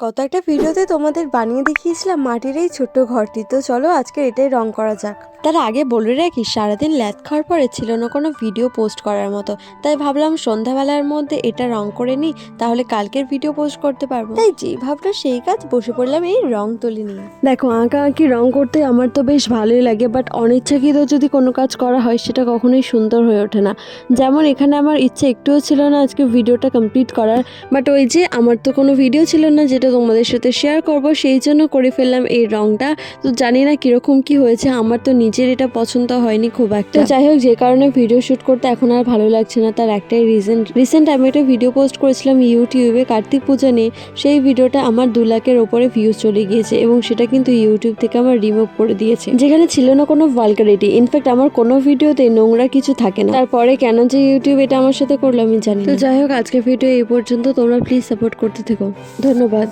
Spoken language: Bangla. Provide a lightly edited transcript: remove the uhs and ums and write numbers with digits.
গত একটা ভিডিওতে তোমাদের বানিয়ে দেখিয়েছিলাম মাটির এই ছোট্ট ঘরটি। তো চলো আজকে এটাই রং করা যাক। তার আগে বলে রাখি, সারাদিন ল্যাদ খাওয়ার পরে ছিল না কোনো ভিডিও পোস্ট করার মতো, তাই ভাবলাম সন্ধ্যাবেলার মধ্যে এটা রং করে নিই, তাহলে কালকের ভিডিও পোস্ট করতে পারবো। তাই যে ভাবলো সেই কাজ, বসে পড়লাম এই রং তুলি নিয়ে। দেখো, আঁকা আঁকি রং করতে আমার তো বেশ ভালোই লাগে, বাট অনিচ্ছাকৃত যদি কোনো কাজ করা হয় সেটা কখনোই সুন্দর হয়ে ওঠে না। যেমন এখানে আমার ইচ্ছে একটুও ছিল না আজকে ভিডিওটা কমপ্লিট করার, বাট ওই যে আমার তো কোনো ভিডিও ছিল না যেটা তোমাদের সাথে শেয়ার করব, সেই জন্য করে ফেললাম এই রংটা। তো জানি না কিরকম কি হয়েছে, আমার তো নিজের এটা পছন্দ হয়নি খুব একটা। যাই হোক, যে কারণে ভিডিও শুট করতে এখন আর ভালো লাগছে না, তার একটাই রিসেন্ট আমি একটা ভিডিও পোস্ট করেছিলাম ইউটিউবে কার্তিক পূজা নিয়ে। সেই ভিডিওটা আমার 2 লাখের ওপরে ভিউজ চলে গিয়েছে এবং সেটা কিন্তু ইউটিউব থেকে আমার রিমুভ করে দিয়েছে, যেখানে ছিল না কোনো ভালগারিটি। ইনফ্যাক্ট আমার কোনো ভিডিওতে নোংরা কিছু থাকে না। তারপরে কেন যে ইউটিউব এটা আমার সাথে করলো আমি জানি না। তো যাই হোক, আজকে ভিডিও এই পর্যন্ত। তোমরা প্লিজ সাপোর্ট করতে থেকো। ধন্যবাদ।